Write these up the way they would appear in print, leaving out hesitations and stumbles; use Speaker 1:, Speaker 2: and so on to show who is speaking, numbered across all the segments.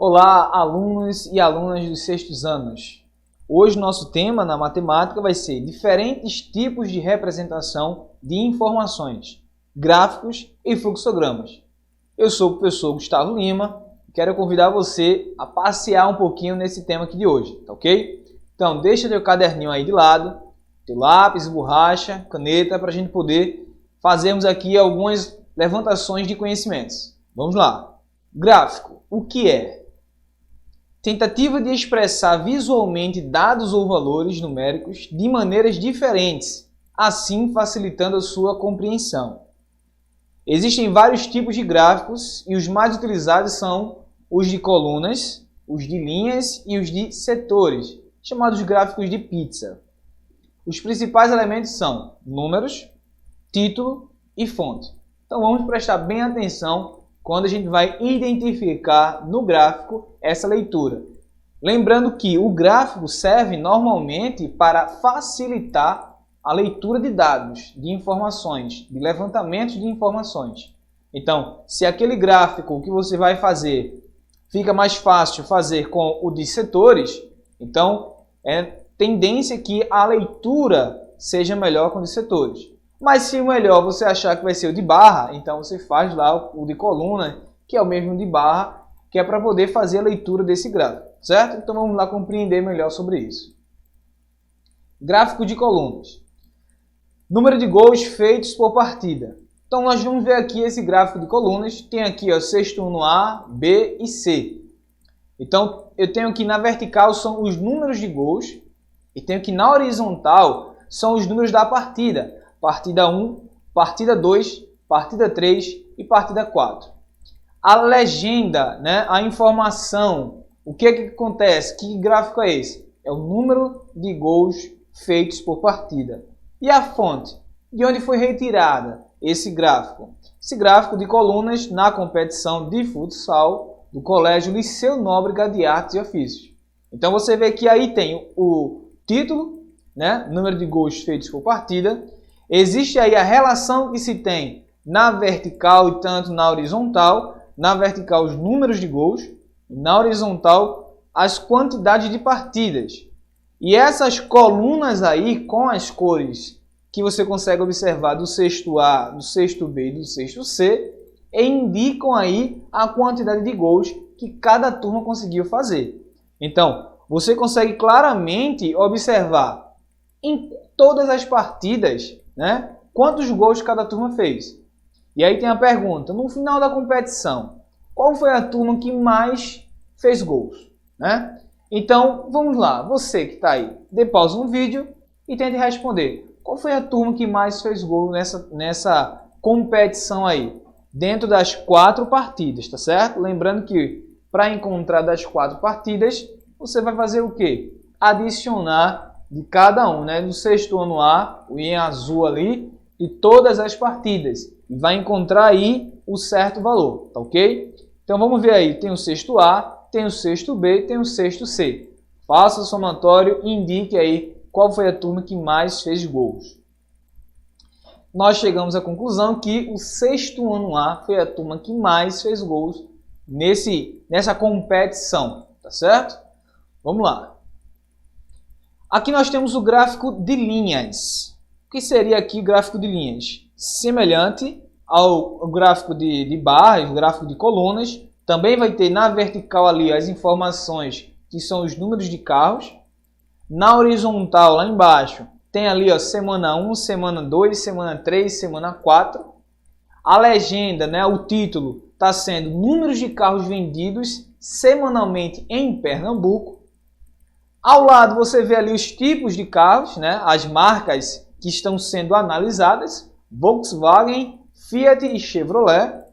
Speaker 1: Olá, alunos e alunas dos sextos anos. Hoje nosso tema na matemática vai ser diferentes tipos de representação de informações, gráficos e fluxogramas. Eu sou o professor Gustavo Lima e quero convidar você a passear um pouquinho nesse tema aqui de hoje, tá ok? Então deixa teu caderninho aí de lado, teu lápis, borracha, caneta, para a gente poder fazermos aqui algumas levantações de conhecimentos. Vamos lá. Gráfico, o que é? Tentativa de expressar visualmente dados ou valores numéricos de maneiras diferentes, assim facilitando a sua compreensão. Existem vários tipos de gráficos e os mais utilizados são os de colunas, os de linhas e os de setores, chamados gráficos de pizza. Os principais elementos são números, título e fonte. Então vamos prestar bem atenção quando a gente vai identificar no gráfico essa leitura. Lembrando que o gráfico serve normalmente para facilitar a leitura de dados, de informações, de levantamentos de informações. Então, se aquele gráfico que você vai fazer fica mais fácil fazer com o de setores, então é tendência que a leitura seja melhor com o de setores. Mas se o melhor você achar que vai ser o de barra, então você faz lá o de coluna, que é o mesmo de barra, que é para poder fazer a leitura desse gráfico, certo? Então vamos lá compreender melhor sobre isso. Gráfico de colunas. Número de gols feitos por partida. Então nós vamos ver aqui esse gráfico de colunas. Tem aqui o sexto ano A, B e C. Então eu tenho aqui na vertical são os números de gols e tenho aqui na horizontal são os números da partida. Partida 1, partida 2, partida 3 e partida 4. A legenda, né, a informação, o que acontece? Que gráfico é esse? É o número de gols feitos por partida. E a fonte? De onde foi retirada esse gráfico? Esse gráfico de colunas na competição de futsal do Colégio Liceu Nóbrega de Artes e Ofícios. Então você vê que aí tem o título, né, número de gols feitos por partida. Existe aí a relação que se tem na vertical e tanto na horizontal. Na vertical, os números de gols. Na horizontal, as quantidades de partidas. E essas colunas aí, com as cores que você consegue observar do sexto A, do sexto B e do sexto C, indicam aí a quantidade de gols que cada turma conseguiu fazer. Então, você consegue claramente observar em todas as partidas, né, quantos gols cada turma fez. E aí tem a pergunta, no final da competição, qual foi a turma que mais fez gols? Né? Então, vamos lá, você que está aí, dê pausa no vídeo e tente responder. Qual foi a turma que mais fez gol nessa competição aí? Dentro das 4 partidas, tá certo? Lembrando que para encontrar das 4 partidas, você vai fazer o quê? Adicionar de cada um, né? No sexto ano A, o em azul ali, de todas as partidas. E vai encontrar aí o certo valor, tá ok? Então vamos ver aí, tem o sexto A, tem o sexto B, tem o sexto C. Faça o somatório e indique aí qual foi a turma que mais fez gols. Nós chegamos à conclusão que o sexto ano A foi a turma que mais fez gols nessa competição, tá certo? Vamos lá. Aqui nós temos o gráfico de linhas. O que seria aqui o gráfico de linhas? Semelhante ao gráfico de barras, o gráfico de colunas. Também vai ter na vertical ali as informações que são os números de carros. Na horizontal, lá embaixo, tem ali ó, semana 1, semana 2, semana 3, semana 4. A legenda, né, o título, está sendo números de carros vendidos semanalmente em Pernambuco. Ao lado você vê ali os tipos de carros, né, as marcas que estão sendo analisadas, Volkswagen, Fiat e Chevrolet.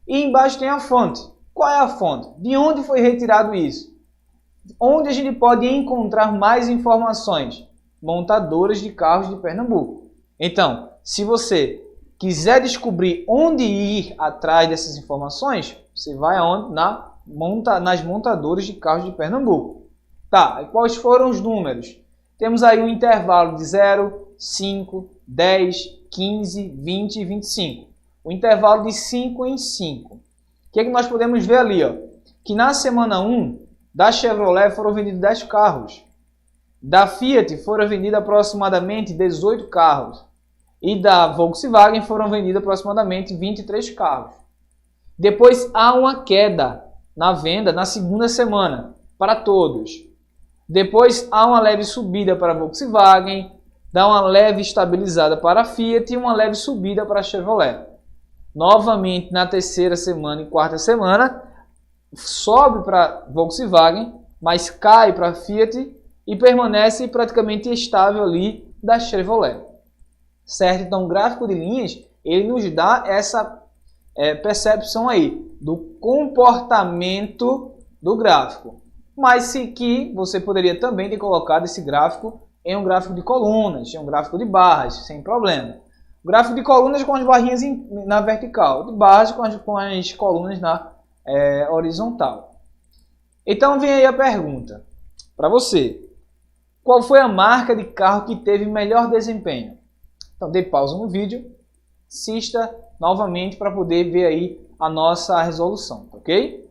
Speaker 1: E embaixo tem a fonte. Qual é a fonte? De onde foi retirado isso? Onde a gente pode encontrar mais informações? Montadoras de carros de Pernambuco. Então, se você quiser descobrir onde ir atrás dessas informações, você vai aonde? Nas montadoras de carros de Pernambuco. Tá, e quais foram os números? Temos aí um intervalo de 0, 5, 10, 15, 20 e 25. O intervalo de 5 em 5. O que é que nós podemos ver ali? Ó? que na semana 1, da Chevrolet foram vendidos 10 carros. Da Fiat foram vendidos aproximadamente 18 carros. E da Volkswagen foram vendidos aproximadamente 23 carros. Depois há uma queda na venda na segunda semana, para todos. Depois há uma leve subida para a Volkswagen, dá uma leve estabilizada para a Fiat e uma leve subida para a Chevrolet. Novamente na terceira semana e quarta semana, sobe para a Volkswagen, mas cai para a Fiat e permanece praticamente estável ali da Chevrolet. Certo? Então o gráfico de linhas, ele nos dá essa percepção aí do comportamento do gráfico. Mas se que você poderia também ter colocado esse gráfico em um gráfico de colunas, em um gráfico de barras, sem problema. O gráfico de colunas com as barrinhas na vertical, de barras com as colunas na horizontal. Então vem aí a pergunta para você. Qual foi a marca de carro que teve melhor desempenho? Então dê pausa no vídeo, assista novamente para poder ver aí a nossa resolução, ok?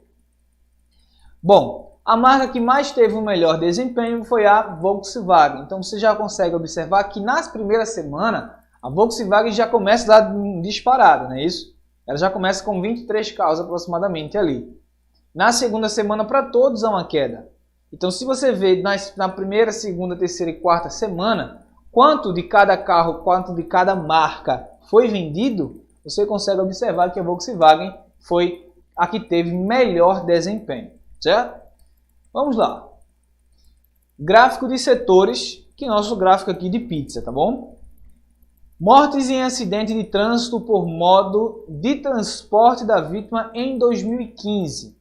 Speaker 1: Bom, a marca que mais teve o melhor desempenho foi a Volkswagen. Então você já consegue observar que nas primeiras semanas a Volkswagen já começa lá disparada, não é isso? Ela já começa com 23 carros aproximadamente ali. Na segunda semana para todos há uma queda. Então se você vê na primeira, segunda, terceira e quarta semana quanto de cada carro, quanto de cada marca foi vendido, você consegue observar que a Volkswagen foi a que teve melhor desempenho, certo? Vamos lá. Gráfico de setores, que é nosso gráfico aqui de pizza, tá bom? Mortes em acidente de trânsito por modo de transporte da vítima em 2015.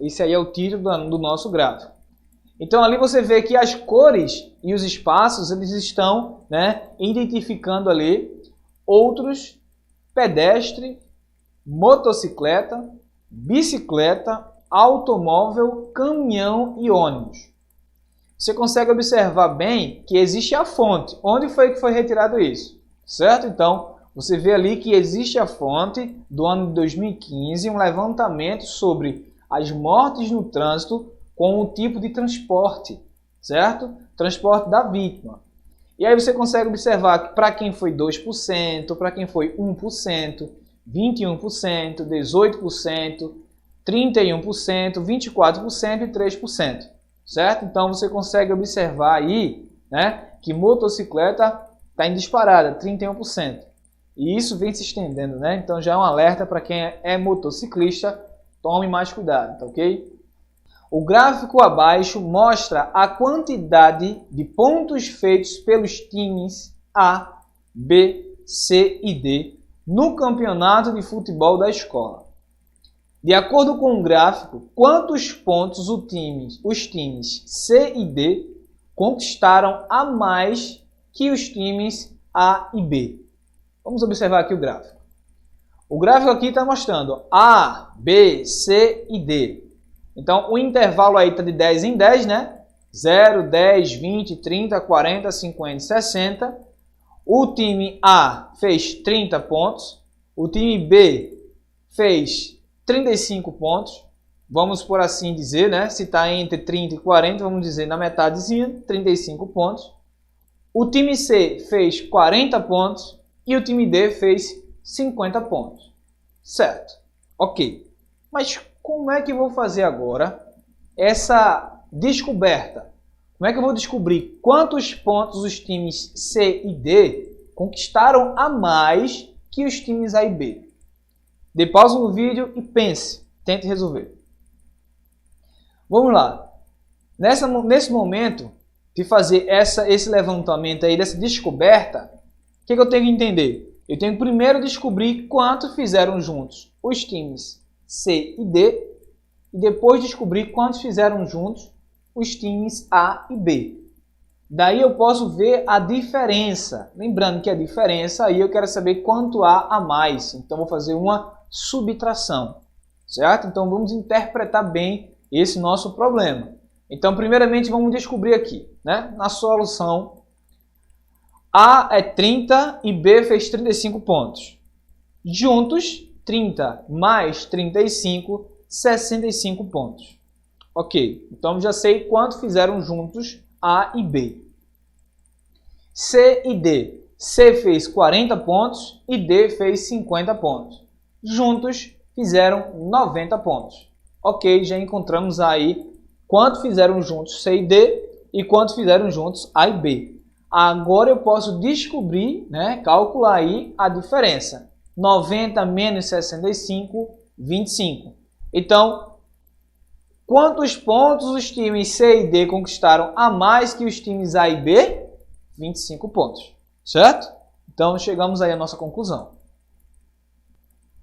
Speaker 1: Esse aí é o título do nosso gráfico. Então ali você vê que as cores e os espaços eles estão identificando ali outros pedestre, motocicleta, bicicleta, automóvel, caminhão e ônibus. Você consegue observar bem que existe a fonte. Onde foi que foi retirado isso? Certo? Então, você vê ali que existe a fonte do ano de 2015, um levantamento sobre as mortes no trânsito com o tipo de transporte, certo? Transporte da vítima. E aí você consegue observar que para quem foi 2%, para quem foi 1%, 21%, 18%, 31%, 24% e 3%, certo? Então você consegue observar aí, que motocicleta está em disparada, 31%. E isso vem se estendendo, Então já é um alerta para quem é motociclista, tome mais cuidado, tá ok? O gráfico abaixo mostra a quantidade de pontos feitos pelos times A, B, C e D no campeonato de futebol da escola. De acordo com o gráfico, quantos pontos os times C e D conquistaram a mais que os times A e B? Vamos observar aqui o gráfico. O gráfico aqui está mostrando A, B, C e D. Então, o intervalo aí está de 10 em 10, 0, 10, 20, 30, 40, 50, 60. O time A fez 30 pontos. O time B fez 35 pontos. Vamos por assim dizer, Se está entre 30 e 40, vamos dizer na metadezinha, 35 pontos. O time C fez 40 pontos e o time D fez 50 pontos. Certo. Ok. Mas como é que eu vou fazer agora essa descoberta? Como é que eu vou descobrir quantos pontos os times C e D conquistaram a mais que os times A e B? Dê pausa no vídeo e pense, tente resolver. Vamos lá. Nesse momento de fazer esse levantamento aí, dessa descoberta, o que eu tenho que entender? Eu tenho que primeiro descobrir quanto fizeram juntos os times C e D, e depois descobrir quantos fizeram juntos os times A e B. Daí eu posso ver a diferença. Lembrando que a diferença aí eu quero saber quanto há a mais. Então vou fazer uma subtração, certo? Então vamos interpretar bem esse nosso problema. Então primeiramente vamos descobrir aqui, na solução, A é 30 e B fez 35 pontos. Juntos, 30 mais 35 65 pontos. Ok, então já sei quanto fizeram juntos A e B. C e D. C fez 40 pontos e D fez 50 pontos. Juntos fizeram 90 pontos. Ok, já encontramos aí quanto fizeram juntos C e D e quanto fizeram juntos A e B. Agora eu posso descobrir, calcular aí a diferença. 90 menos 65, 25. Então, quantos pontos os times C e D conquistaram a mais que os times A e B? 25 pontos, certo? Então, chegamos aí à nossa conclusão.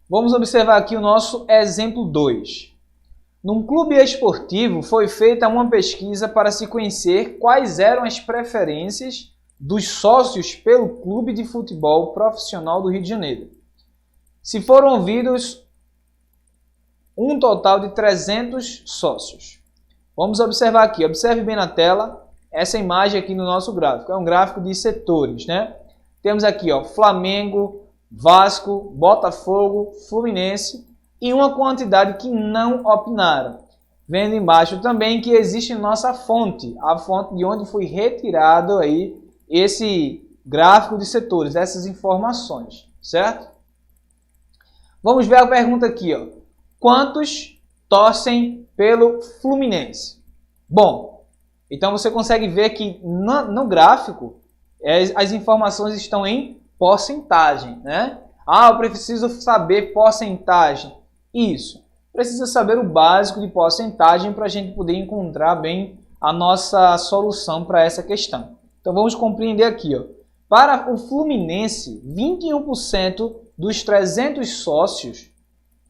Speaker 1: Vamos observar aqui o nosso exemplo 2. Num clube esportivo foi feita uma pesquisa para se conhecer quais eram as preferências dos sócios pelo clube de futebol profissional do Rio de Janeiro. Se foram ouvidos um total de 300 sócios. Vamos observar aqui, observe bem na tela essa imagem aqui no nosso gráfico. É um gráfico de setores, Temos aqui, Flamengo, Vasco, Botafogo, Fluminense e uma quantidade que não opinaram. Vendo embaixo também que existe nossa fonte, a fonte de onde foi retirado aí esse gráfico de setores, essas informações, certo? Vamos ver a pergunta aqui, Quantos torcem pelo Fluminense? Bom, então você consegue ver que no gráfico as informações estão em porcentagem, eu preciso saber porcentagem. Isso, precisa saber o básico de porcentagem para a gente poder encontrar bem a nossa solução para essa questão. Então vamos compreender aqui, Para o Fluminense, 21% dos 300 sócios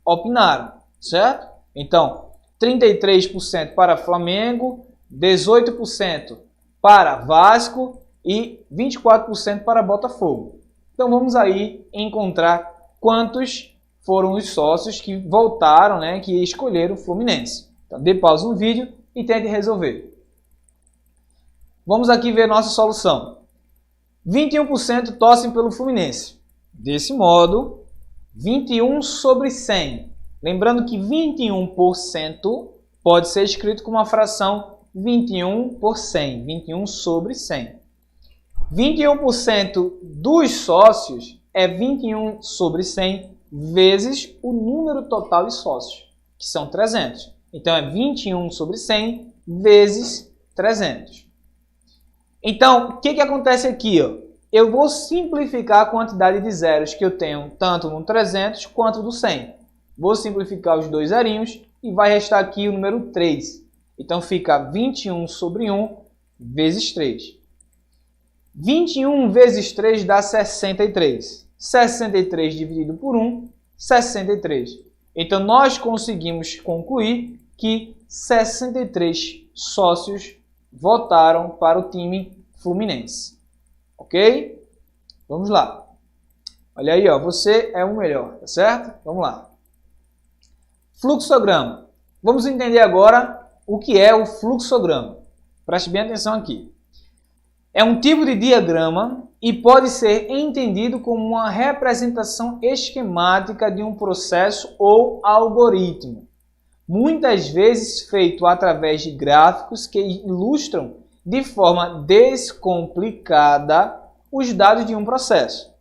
Speaker 1: opinaram, certo? Então, 33% para Flamengo, 18% para Vasco e 24% para Botafogo. Então vamos aí encontrar quantos foram os sócios que votaram, que escolheram o Fluminense. Então dê pausa no vídeo e tente resolver. Vamos aqui ver nossa solução. 21% torcem pelo Fluminense. Desse modo, 21 sobre 100. Lembrando que 21% pode ser escrito com uma fração 21 por 100. 21 sobre 100. 21% dos sócios é 21 sobre 100 vezes o número total de sócios, que são 300. Então, é 21 sobre 100 vezes 300. Então, o que acontece aqui? Eu vou simplificar a quantidade de zeros que eu tenho tanto no 300 quanto no 100. Vou simplificar os dois zerinhos e vai restar aqui o número 3. Então, fica 21 sobre 1 vezes 3. 21 vezes 3 dá 63. 63 dividido por 1, 63. Então, nós conseguimos concluir que 63 sócios votaram para o time Fluminense. Ok? Vamos lá. Olha aí, você é o melhor, tá certo? Vamos lá. Fluxograma. Vamos entender agora o que é o fluxograma. Preste bem atenção aqui. É um tipo de diagrama e pode ser entendido como uma representação esquemática de um processo ou algoritmo, muitas vezes feito através de gráficos que ilustram de forma descomplicada os dados de um processo.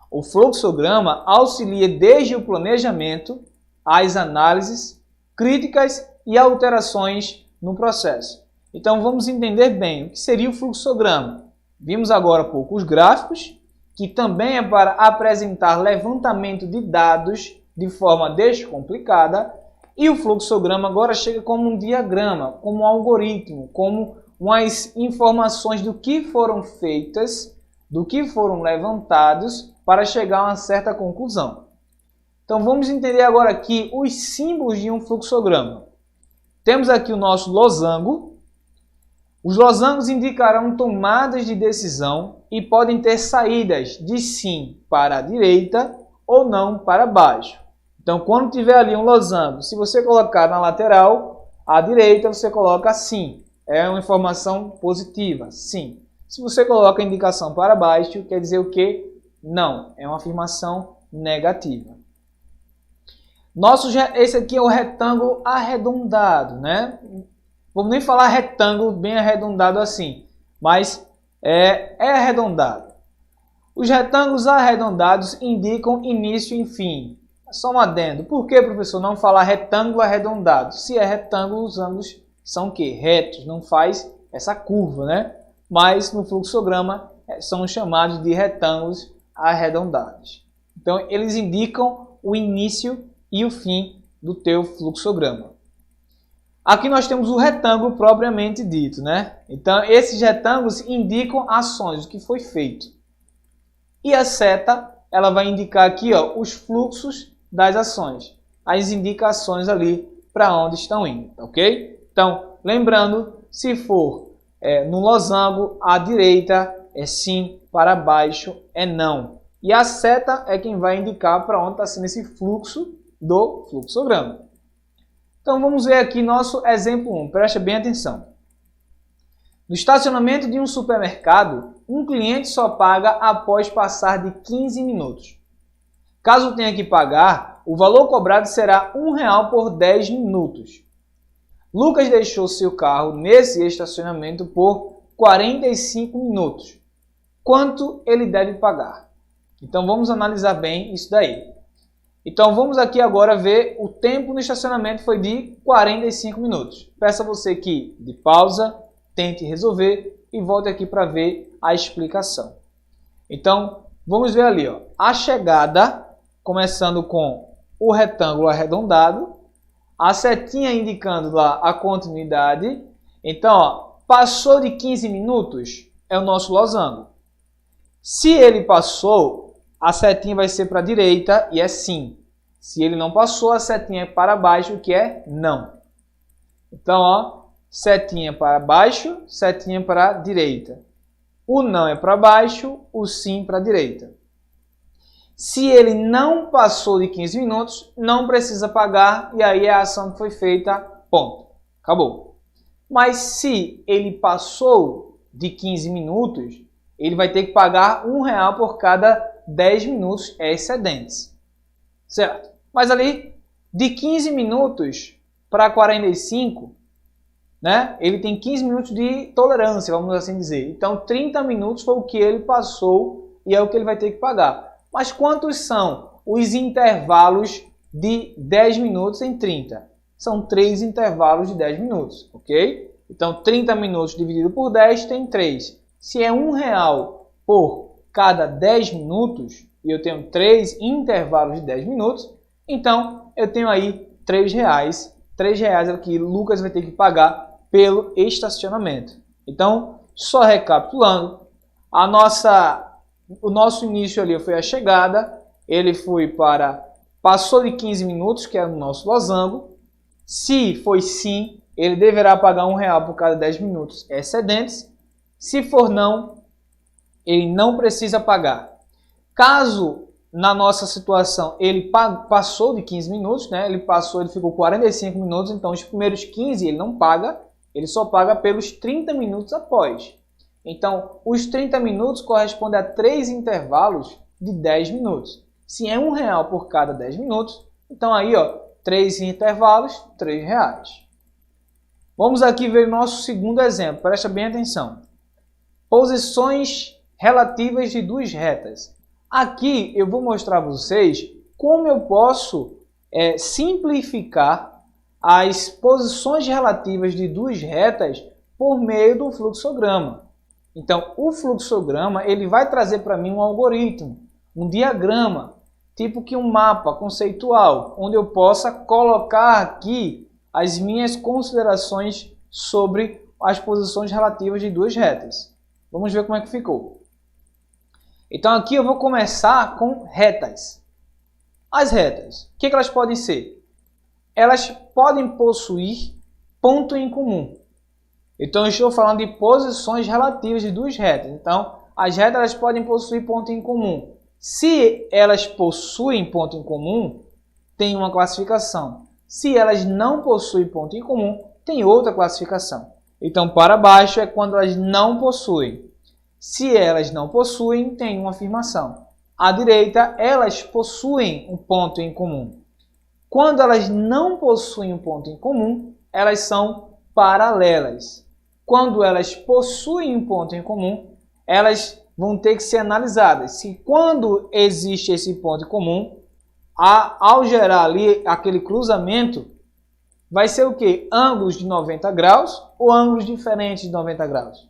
Speaker 1: O fluxograma auxilia desde o planejamento, as análises, críticas e alterações no processo. Então vamos entender bem o que seria o fluxograma. Vimos agora há pouco os gráficos, que também é para apresentar levantamento de dados de forma descomplicada, e o fluxograma agora chega como um diagrama, como um algoritmo, como umas informações do que foram feitas, do que foram levantados para chegar a uma certa conclusão. Então vamos entender agora aqui os símbolos de um fluxograma. Temos aqui o nosso losango. Os losangos indicarão tomadas de decisão e podem ter saídas de sim para a direita ou não para baixo. Então, quando tiver ali um losango, se você colocar na lateral, à direita, você coloca sim. É uma informação positiva, sim. Se você coloca a indicação para baixo, quer dizer o quê? Não. É uma afirmação negativa. Esse aqui é o retângulo arredondado, né? Vamos nem falar retângulo bem arredondado assim, mas é arredondado. Os retângulos arredondados indicam início e fim. Só um adendo. Por que, professor, não falar retângulo arredondado? Se é retângulo, os ângulos são o quê? Retos, não faz essa curva, né? Mas no fluxograma são chamados de retângulos arredondados. Então, eles indicam o início e o fim do teu fluxograma. Aqui nós temos o retângulo propriamente dito, né? Então, esses retângulos indicam ações, o que foi feito. E a seta, ela vai indicar aqui, ó, os fluxos das ações, as indicações ali para onde estão indo, ok? Então, lembrando, se for no losango, à direita é sim, para baixo é não. E a seta é quem vai indicar para onde está sendo esse fluxo do fluxograma. Então, vamos ver aqui nosso exemplo 1. Preste bem atenção. No estacionamento de um supermercado, um cliente só paga após passar de 15 minutos. Caso tenha que pagar, o valor cobrado será R$1 por 10 minutos. Lucas deixou seu carro nesse estacionamento por 45 minutos. Quanto ele deve pagar? Então, vamos analisar bem isso daí. Então, vamos aqui agora ver o tempo no estacionamento foi de 45 minutos. Peço a você que de pausa, tente resolver e volte aqui para ver a explicação. Então, vamos ver ali, ó, a chegada, começando com o retângulo arredondado, a setinha indicando lá a continuidade. Então, ó, passou de 15 minutos, é o nosso losango. Se ele passou, a setinha vai ser para a direita e é sim. Se ele não passou, a setinha é para baixo, que é não. Então, ó, setinha para baixo, setinha para a direita. O não é para baixo, o sim para a direita. Se ele não passou de 15 minutos, não precisa pagar e aí a ação que foi feita, ponto. Acabou. Mas se ele passou de 15 minutos, ele vai ter que pagar R$1 por cada 10 minutos excedentes. Certo? Mas ali, de 15 minutos para 45, né? Ele tem 15 minutos de tolerância, vamos assim dizer. Então, 30 minutos foi o que ele passou e é o que ele vai ter que pagar. Mas quantos são os intervalos de 10 minutos em 30? São 3 intervalos de 10 minutos, ok? Então, 30 minutos dividido por 10 tem 3. Se é R$1 por cada 10 minutos, e eu tenho 3 intervalos de 10 minutos, então eu tenho aí R$3. R$3 é o que Lucas vai ter que pagar pelo estacionamento. Então, só recapitulando, o nosso início ali foi a chegada, ele passou de 15 minutos, que é o nosso losango. Se foi sim, ele deverá pagar R$1 por cada 10 minutos excedentes. Se for não, ele não precisa pagar. Caso, na nossa situação, ele passou de 15 minutos, né? Ele ficou 45 minutos, então os primeiros 15 ele não paga, ele só paga pelos 30 minutos após. Então, os 30 minutos correspondem a 3 intervalos de 10 minutos. Se é R$1 por cada 10 minutos, então aí, ó, 3 intervalos, R$3. Vamos aqui ver nosso segundo exemplo, presta bem atenção. Posições relativas de duas retas. Aqui eu vou mostrar a vocês como eu posso simplificar as posições relativas de duas retas por meio do fluxograma. Então, o fluxograma ele vai trazer para mim um algoritmo, um diagrama, tipo que um mapa conceitual, onde eu possa colocar aqui as minhas considerações sobre as posições relativas de duas retas. Vamos ver como é que ficou. Então, aqui eu vou começar com retas. As retas, o que elas podem ser? Elas podem possuir ponto em comum. Então, eu estou falando de posições relativas de duas retas. Então, as retas elas podem possuir ponto em comum. Se elas possuem ponto em comum, tem uma classificação. Se elas não possuem ponto em comum, tem outra classificação. Então, para baixo é quando elas não possuem. Se elas não possuem, tem uma afirmação. À direita, elas possuem um ponto em comum. Quando elas não possuem um ponto em comum, elas são paralelas. Quando elas possuem um ponto em comum, elas vão ter que ser analisadas. Se quando existe esse ponto em comum, ao gerar ali aquele cruzamento, vai ser o quê? Ângulos de 90 graus ou ângulos diferentes de 90 graus?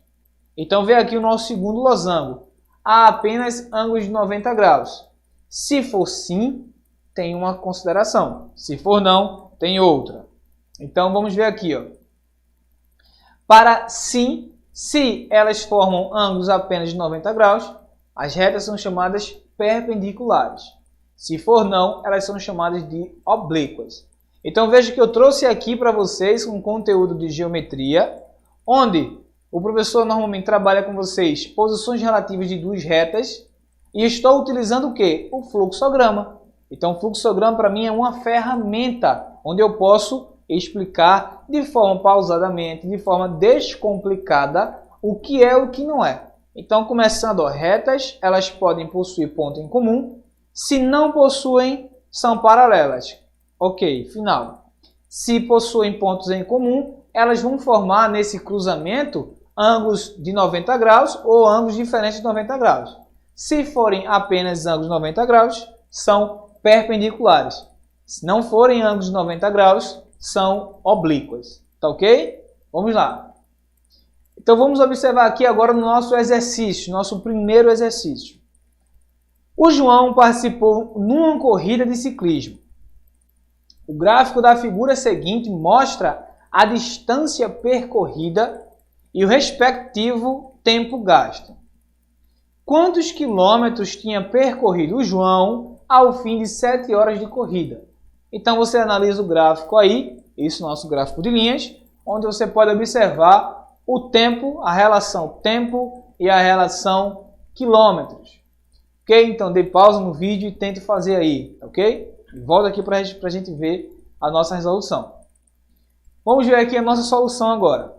Speaker 1: Então, vê aqui o nosso segundo losango. Há apenas ângulos de 90 graus. Se for sim, tem uma consideração. Se for não, tem outra. Então, vamos ver aqui. Ó. Para sim, se elas formam ângulos apenas de 90 graus, as retas são chamadas perpendiculares. Se for não, elas são chamadas de oblíquas. Então, veja que eu trouxe aqui para vocês um conteúdo de geometria, onde o professor normalmente trabalha com vocês posições relativas de duas retas e estou utilizando o quê? O fluxograma. Então, o fluxograma para mim é uma ferramenta onde eu posso explicar de forma pausadamente, de forma descomplicada, o que é e o que não é. Então, começando, ó, retas, elas podem possuir ponto em comum. Se não possuem, são paralelas. Ok, final. Se possuem pontos em comum, elas vão formar nesse cruzamento ângulos de 90 graus ou ângulos diferentes de 90 graus. Se forem apenas ângulos de 90 graus, são perpendiculares. Se não forem ângulos de 90 graus, são oblíquas. Tá ok? Vamos lá. Então vamos observar aqui agora no nosso exercício, nosso primeiro exercício. O João participou numa corrida de ciclismo. O gráfico da figura seguinte mostra a distância percorrida e o respectivo tempo gasto. Quantos quilômetros tinha percorrido o João ao fim de 7 horas de corrida? Então você analisa o gráfico aí, isso nosso gráfico de linhas, onde você pode observar o tempo, a relação tempo e a relação quilômetros. Ok? Então dê pausa no vídeo e tente fazer aí, ok? E volta aqui para a gente ver a nossa resolução. Vamos ver aqui a nossa solução agora.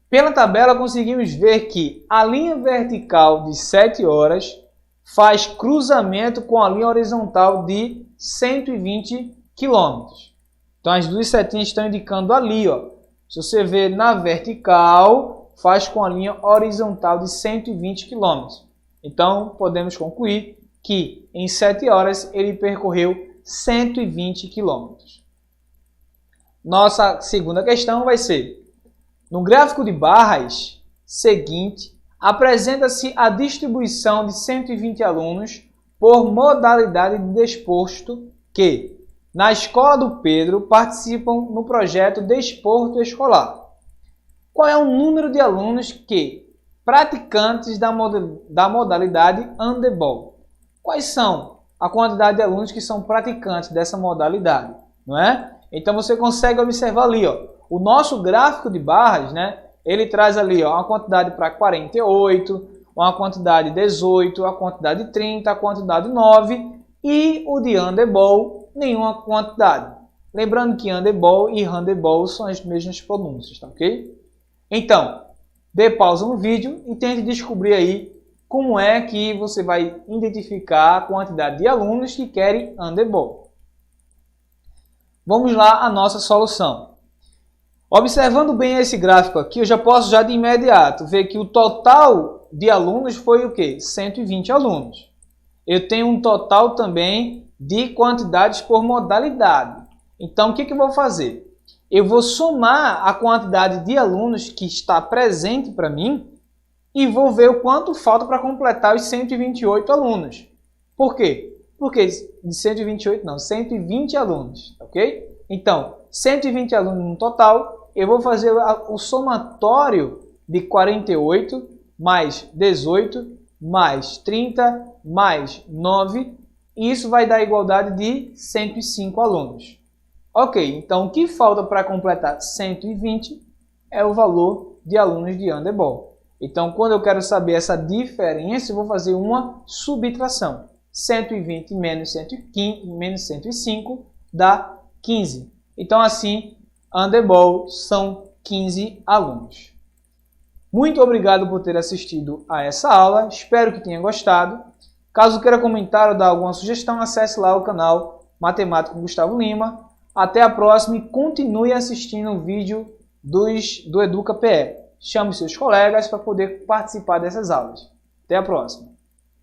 Speaker 1: Pela tabela conseguimos ver que a linha vertical de 7 horas faz cruzamento com a linha horizontal de 120 km. Então as duas setinhas estão indicando ali, ó. Se você ver na vertical, faz com a linha horizontal de 120 km. Então podemos concluir que em 7 horas ele percorreu 120 km. Nossa segunda questão vai ser: no gráfico de barras seguinte, apresenta-se a distribuição de 120 alunos por modalidade de desporto que, na escola do Pedro, participam no projeto Desporto Escolar. Qual é o número de alunos que, praticantes da modalidade handebol? Quais são a quantidade de alunos que são praticantes dessa modalidade? Não é? Então você consegue observar ali, ó, o nosso gráfico de barras, né? Ele traz ali, ó, uma quantidade para 48, uma quantidade 18, a quantidade 30, a quantidade 9 e o de handebol, nenhuma quantidade. Lembrando que handebol e handebol são as mesmas pronúncias, tá ok? Então, dê pausa no vídeo e tente descobrir aí como é que você vai identificar a quantidade de alunos que querem handebol. Vamos lá à nossa solução. Observando bem esse gráfico aqui, eu já posso de imediato ver que o total de alunos foi o quê? 120 alunos. Eu tenho um total também de quantidades por modalidade. Então, o que eu vou fazer? Eu vou somar a quantidade de alunos que está presente para mim e vou ver o quanto falta para completar os 128 alunos. Por quê? Porque de 128 não, 120 alunos, ok? Então, 120 alunos no total, eu vou fazer o somatório de 48 mais 18 mais 30 mais 9, e isso vai dar a igualdade de 105 alunos. Ok, então o que falta para completar 120 é o valor de alunos de handebol. Então, quando eu quero saber essa diferença, eu vou fazer uma subtração. 120 menos 105 dá 15. Então, assim, handebol são 15 alunos. Muito obrigado por ter assistido a essa aula. Espero que tenha gostado. Caso queira comentar ou dar alguma sugestão, acesse lá o canal Matemático Gustavo Lima. Até a próxima e continue assistindo o vídeo do Educa PE. Chame seus colegas para poder participar dessas aulas. Até a próxima.